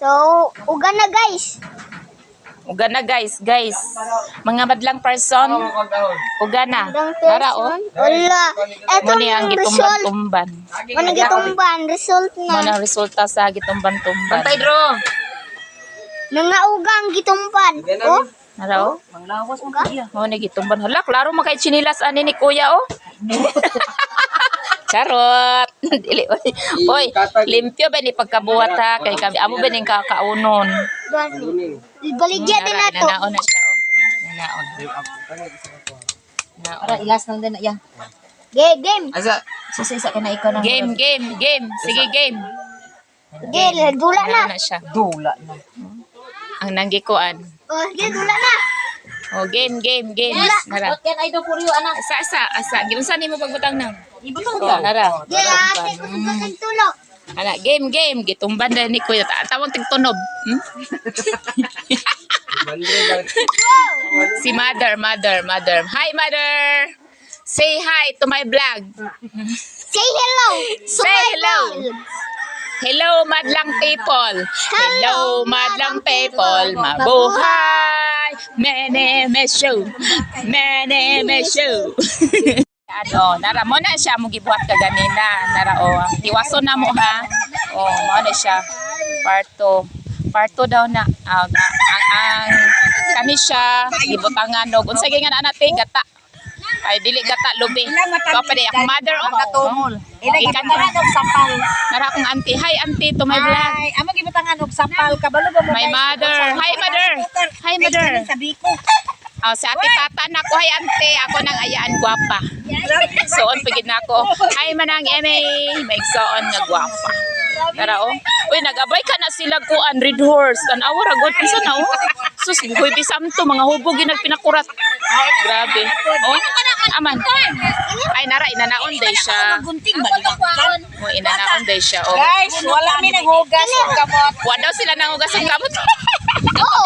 So, uga na guys. Uga na guys. Mga madlang person. Uga na. Tara o. Wala. Eto Muna ang ang result. gitumban-tumban. Ano gitumban? Result Muna na. ang resulta sa gitumban-tumban. Bantay dro. Mga ugang gitumban. Oh, Tara o. Manglawas mo kuya. Muna gitumban. Hala, klaro mo kay chinilas ani ni kuya o. Charot. Dili oy. Oy, limpyo ba ni pagkabuhat ha kay kami amo ba ning kakaunon. gani. Baligya din na to. Nanaon na siya o. Nanaon. Para ilas lang din na ya. Game. Asa isa ka na ikaw ng Game. Sige, game. Dula na. Nanaon na siya. dula na. Ang nanggikuan. Oh, dula na. O, game. Nara. What can I do for you anak? Asa. Ginunsa nimo pagbutang nang? Ibutang O, ka. nara. Ate ko tulog. Ana, game. Gitumban na ni kuya. Tawag tigtunob. Si mother. Hi, mother. Say hi to my vlog. Say hello. Say hello. Hello, madlang people. Hello, madlang people. Mabuhay. Mene show. Ano, nara mo na siya mo gibuhat ka ganina. Nara o. Tiwaso na mo ha. O, mo na siya. Parto daw na. Ang kani siya gibutangan og unsa gyud nga anate gata. Ay dili gata lubi. Ko pa di ako mother o. Katungol. Ikan Ilang og sapal. Nara akong auntie. Hi auntie to my vlog. Ay, amo gibutangan og sapal kabalo ba mo? My mother. Hi mother. Sabi ko. Oh, si ate tata na ko. Hi ante. Ako nang ayaan gwapa. Soon pigid na ako. Hi manang eme. May soon nga gwapa. Tara oh. Uy, nagabay ka na sila kuan red horse. Tanawa ra god unsa na oh. Sus, hoy bisamto mga hubog gyud nagpinakurat. Grabe. Oh. Aman. Ay nara inanaon day siya. Gunting balikan. Oh, inanaon day siya oh. Guys, wala mi naghugas og kamot. Wa daw sila nangugas ng gamot.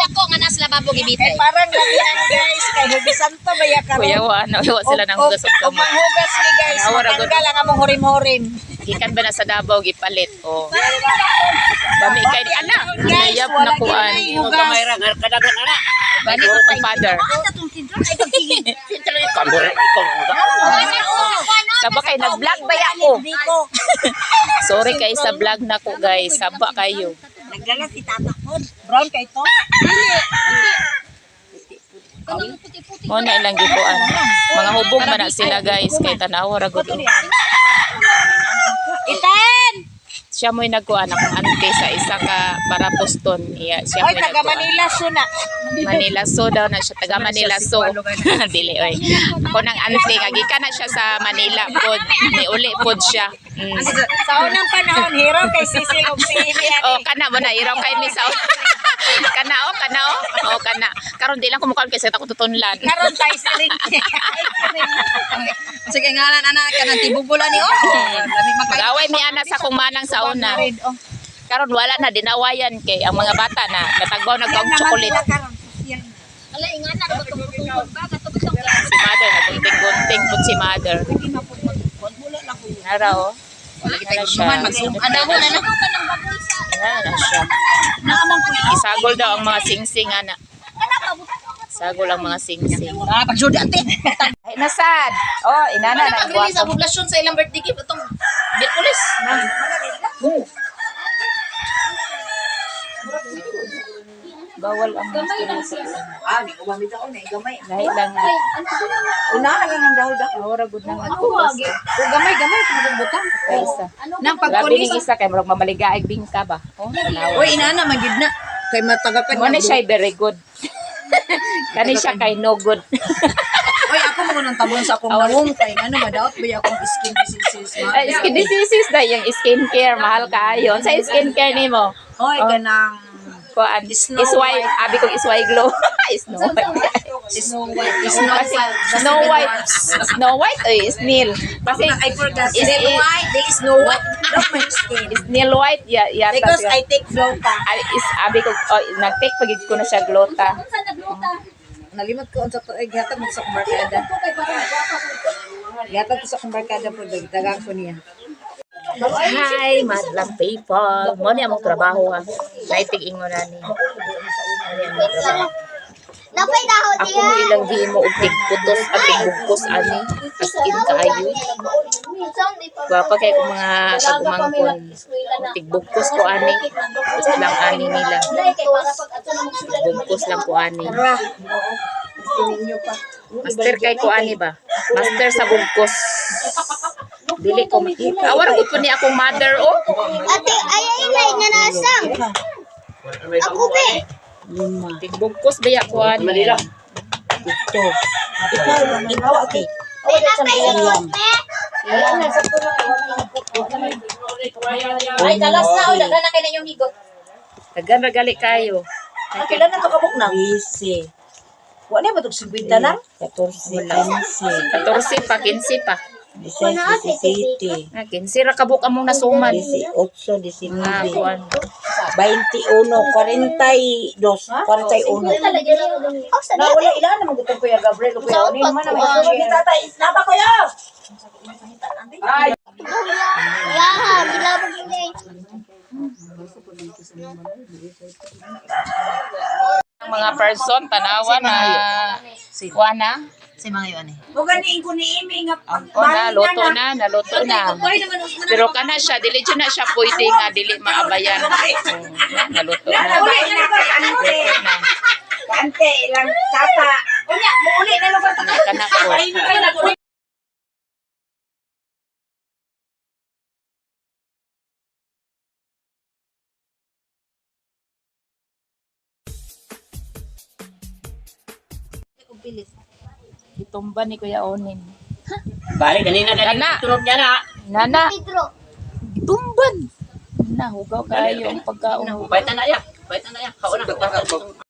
Ako nga nas lababo gibitay. Parang labihan guys, kay hubisan to baya karon. Kuya wa sila nangugas ng Kung gamot. manghugas ni guys, Nawara, matanggal ang among hurim-hurim. Gikan ba na sa Davao gipalit oh. Bami kay ana. Guys, Nayap wala na kuan. gyud hugas. Kadagan ana. Bani ko tong father. Saba kay nag-vlog ba ako? Sorry kay sa vlog na ko guys. Saba kayo. Nagdala si tata ko. Brown kay to. Mo na ilang gikuan. Mga hubog man na sila guys kay tanawa ra gud. Iten! Siya mo'y nagkuan akong ante sa isa ka para poston. Iya, siya Oy, mo'y taga nagkuan. Manila suna. Manila so daw na siya taga Manila so. Dili oy. Ako nang ante kagika na siya sa Manila pod. Ni uli pod siya. Sa unang panahon, hero kay Cecil og si Amy. Oh, kana mo na iraw kay Miss. Kana oh. Oh, kana. Karon di lang ko mukaon kay sa tako tutunlan. Karon tayo si Ring. Sige ngalan anak ka nang tibubulan ni Mag-away mi ana sa kung manang sa una. Karon wala na dinawayan kay ang mga bata na natagbaw nagkaog chocolate. Ala ingana ba tong tungkol ba katong tong Si mother nagunting-gunting pud si mother. Nara oh. wala kita gustuhan magsum anahon na nako ka nang babulsa. Nara na siya. Naamang ko. Isagol daw ang mga singsing ana. Sagol ang mga singsing. Ah, pagjudi ate. Ay nasad. Oh, inana na Pag-release ang guwapo. poblasyon sa ilang birthday gift itong Biyerkules. Bawal ang mga Ah, di ko mamita ko na gamay. Lahi lang nga. Unahan lang ang dahol-dahol. Awara gud nang nagkupas. Gamay kung butang. Kay isa. Nang Grabe pagkulis. ning isa kay murag mamaligaig bingka ba. Oh, tanawa. Oy, inana magid na. Kay matagakan Mo na siya very good. Kani siya kay no good. Oy, ako mo nang tabon sa akong nawong kay ano madaot ba akong skin diseases. Ay, skin diseases na yung skincare mahal kaayo. Sa skincare nimo. Oy, ganang Kuan Snow isway White. abi kong isway glow. Snow White. Snow White o snail. Kasi I forgot. Is Snow it- White, there is no white. Not my skin. Snail White ya Because I take Glota. is abi ko nag-take pagid ko na siya glota. Nalimot ko unsa to ay gihatag mo sa akong barkada. Gihatag ko sa akong barkada po dagang ko niya. Hi, madlang people. Mo ni among trabaho ha. Naitig ingon na ni. Napay dahon Ako mo ilang gihimo og tigputos at tigbugkos ani. As in kaayo. Gwapa kay ko mga kagumangkon. Tigbugkos ko ani. Basta lang ani nila. Bugkos lang ko ani. Master kay ko ani ba? Master sa bugkos. Dili ko makita. Awar ko po ni akong mother oh. Ate, ay na nasang. Ako be. Tigbugkos ba ya ko ani? Manila. Ito. Ikaw, ate. Ay, napay sa pe. Ay, talas na. Uy, daghan na kayo na yung higot. Tagan ragali kayo. Ay, kailan na ito kabuk na? 13. Wala ba itong 50 lang? 14, 14 pa, 15 pa. 17, 15 ra kabuk among nasuman. 18, 19, Nga kuan. 21, 42, 41. Na wala ilan naman gutong Kuya Gabriel. Kuya Onin man naman. Tatay, napa kuya! Yaha, gilabog yun. Ang mga person tanawa na kuana. Si mga yun eh. Huwag ni ko ni Imi nga. O naluto na. Pero kana siya dili jud na siya pwede nga dili maabayan. Naluto na. Kante, ilang tata. Unya, muuli na lugar ta. Kana ko. Itumba ni Kuya Onin. Balik kanina Kana. tulog niya na. Nana, Pedro. itumban. Na hugaw kayo ang pagkaon. Baitan na ya. Kauna.